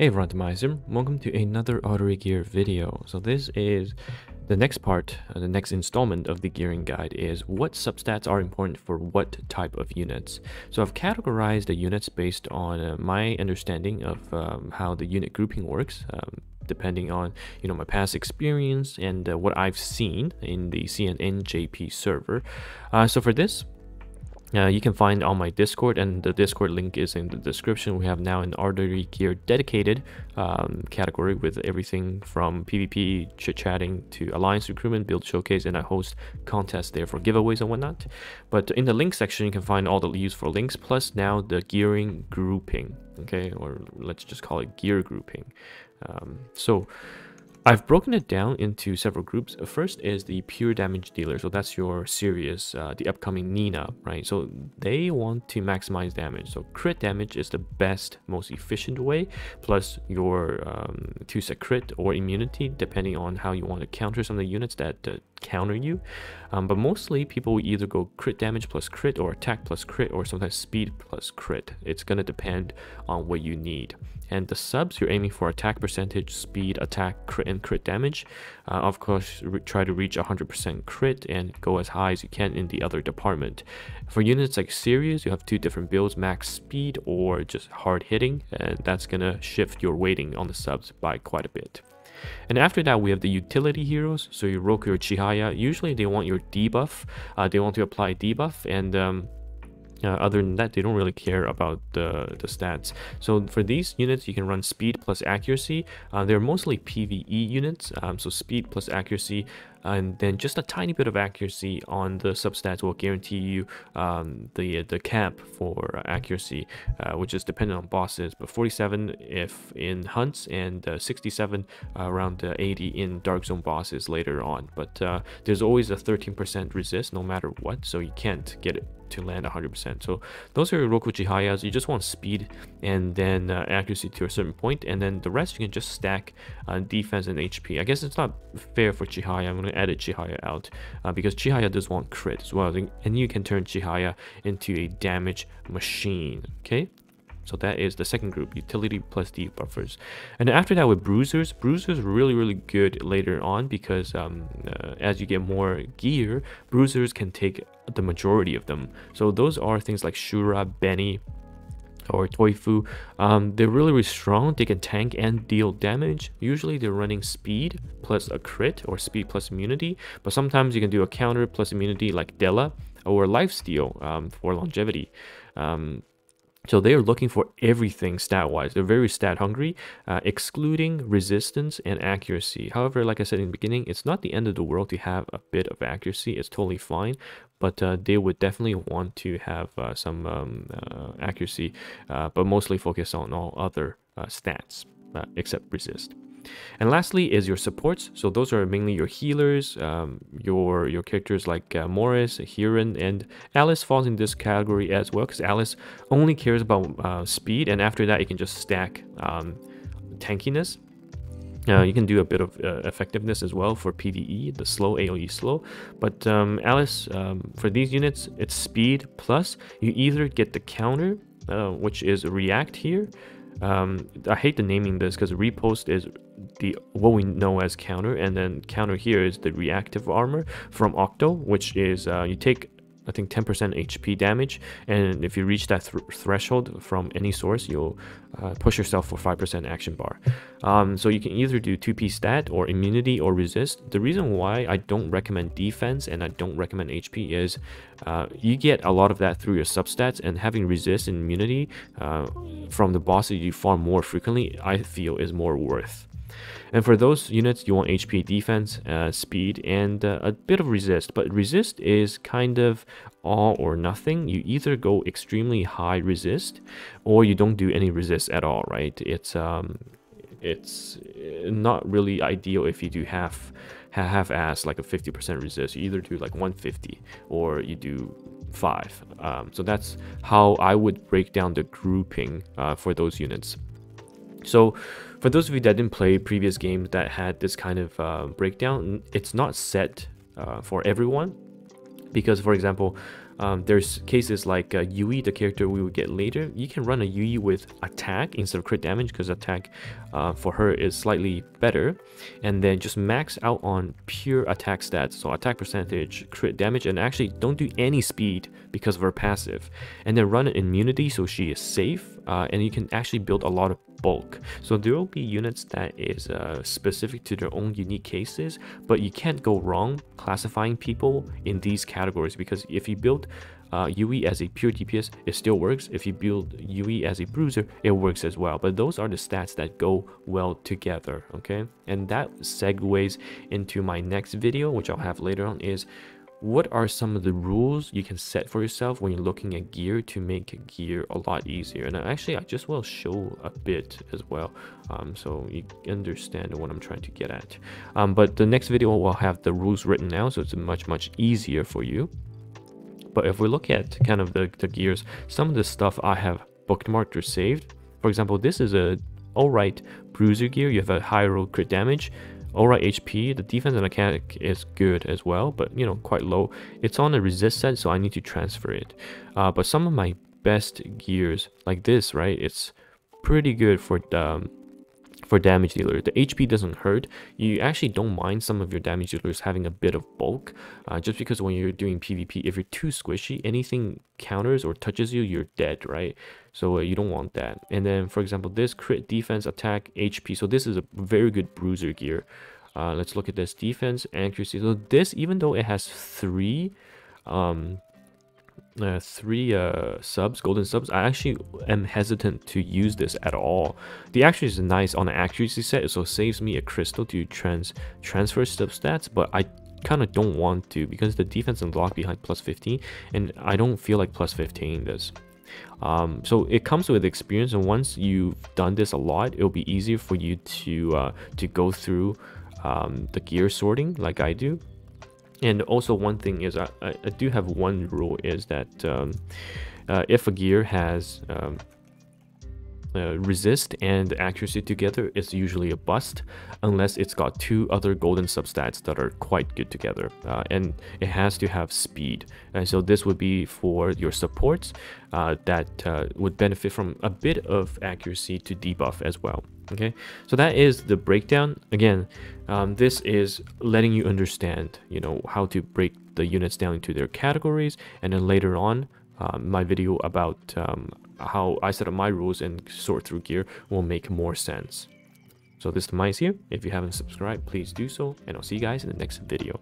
Hey everyone, TimaeuSS. Welcome to another Artery gear video. So this is the next part, the next installment of the gearing guide is what substats are important for what type of units. So I've categorized the units based on my understanding of how the unit grouping works, depending on my past experience and what I've seen in the CNNJP server. So for this, you can find on my Discord, and the Discord link is in the description. We have now an Artery gear dedicated category with everything from PvP, chit-chatting to alliance recruitment, build showcase, and I host contests there for giveaways and whatnot. But in the link section, you can find all the useful links, plus now the gearing grouping, okay, or let's just call it gear grouping. So I've broken it down into several groups. First is the pure damage dealer. So that's your serious, the upcoming Nina, right? So they want to maximize damage. So crit damage is the best, most efficient way, plus your 2-set crit or immunity, depending on how you want to counter some of the units that counter you. But mostly people will either go crit damage plus crit, or attack plus crit, or sometimes speed plus crit. It's going to depend on what you need. And the subs, you're aiming for attack percentage, speed, attack, crit, and crit damage. Of course, try to reach 100% crit and go as high as you can in the other department. For units like Sirius, you have two different builds, max speed or just hard hitting, and that's going to shift your weighting on the subs by quite a bit. And after that, we have the utility heroes. So your Roku or Chihaya, usually they want your debuff. They want to apply debuff, and other than that, they don't really care about the stats. So for these units, you can run speed plus accuracy. They're mostly PvE units, so speed plus accuracy, and then just a tiny bit of accuracy on the substats will guarantee you the cap for accuracy, which is dependent on bosses, but 47 if in hunts, and 67 around 80 in dark zone bosses later on. But there's always a 13% resist no matter what, so you can't get it to land 100%. So those are Roku Chihayas. You just want speed and then accuracy to a certain point, and then the rest you can just stack defense and HP. I guess it's not fair for Chihaya. I'm going to edit Chihaya out because Chihaya does want crit as well, and you can turn Chihaya into a damage machine. Okay, so that is the second group, utility plus debuffers. And after that, with Bruisers really good later on, because as you get more gear, Bruisers can take the majority of them. So those are things like Shura, Benny, or Toifu. They're really strong. They can tank and deal damage. Usually they're running speed plus a crit or speed plus immunity, but sometimes you can do a counter plus immunity like Della or lifesteal for longevity. So they are looking for everything stat-wise. They're very stat-hungry, excluding resistance and accuracy. However, like I said in the beginning, it's not the end of the world to have a bit of accuracy. It's totally fine, but they would definitely want to have some accuracy, but mostly focus on all other stats, except resist. And lastly is your supports. So those are mainly your healers, your characters like Morris, Hiran, and Alice falls in this category as well, because Alice only cares about speed, and after that you can just stack tankiness. You can do a bit of effectiveness as well for PvE, the slow AoE slow. But Alice, for these units, it's speed plus you either get the counter, which is react here. I hate the naming this because repost is what we know as counter, and then counter here is the reactive armor from Octo, which is you take, I think, 10% HP damage, and if you reach that threshold from any source, you'll push yourself for 5% action bar. So you can either do 2p stat or immunity or resist. The reason why I don't recommend defense and I don't recommend HP is you get a lot of that through your substats, and having resist and immunity from the bosses you farm more frequently, I feel is more worth. And for those units, you want HP, defense, speed, and a bit of resist. But resist is kind of all or nothing. You either go extremely high resist, or you don't do any resist at all, right? It's not really ideal if you do half-ass, like a 50% resist. You either do like 150 or you do 5. So that's how I would break down the grouping for those units. So for those of you that didn't play previous games that had this kind of breakdown, it's not set for everyone, because for example, There's cases like Yui, the character we will get later. You can run a Yui with attack instead of crit damage, because attack for her is slightly better, and then just max out on pure attack stats, so attack percentage, crit damage, and actually don't do any speed because of her passive, and then run an immunity so she is safe, and you can actually build a lot of bulk. So there will be units that is specific to their own unique cases, but you can't go wrong classifying people in these categories, because if you build Yui as a pure DPS, it still works. If you build Yui as a bruiser, it works as well. But those are the stats that go well together, okay? And that segues into my next video, which I'll have later on, is what are some of the rules you can set for yourself when you're looking at gear to make gear a lot easier. And actually, I just will show a bit as well, so you understand what I'm trying to get at. But the next video will have the rules written now, so it's much easier for you. But if we look at kind of the gears, some of the stuff I have bookmarked or saved. For example, this is a alright bruiser gear. You have a high roll crit damage, alright HP. The defense and mechanic is good as well, but you know, quite low. It's on a resist set, so I need to transfer it. But some of my best gears, like this, right? It's pretty good for damage dealer. The HP doesn't hurt. You actually don't mind some of your damage dealers having a bit of bulk, just because when you're doing PvP, if you're too squishy, anything counters or touches you, you're dead, right? So you don't want that. And then, for example, this crit, defense, attack, HP. So this is a very good bruiser gear. Let's look at this defense, accuracy. So this, even though it has three subs, golden subs, I actually am hesitant to use this at all. The accuracy is nice on the accuracy set, so it saves me a crystal to transfer sub stats, but I kind of don't want to, because the defense unlocked behind plus 15, and I don't feel like plus 15 does. So it comes with experience, and once you've done this a lot, it'll be easier for you to go through the gear sorting like I do. And also, one thing is, I do have one rule, is that if a gear has resist and accuracy together, it's usually a bust, unless it's got two other golden substats that are quite good together, and it has to have speed. And so this would be for your supports that would benefit from a bit of accuracy to debuff as well. Okay, so that is the breakdown. Again, this is letting you understand, you know, how to break the units down into their categories, and then later on, my video about how I set up my rules and sort through gear will make more sense. So this is TimaeuSS here. If you haven't subscribed, please do so, and I'll see you guys in the next video.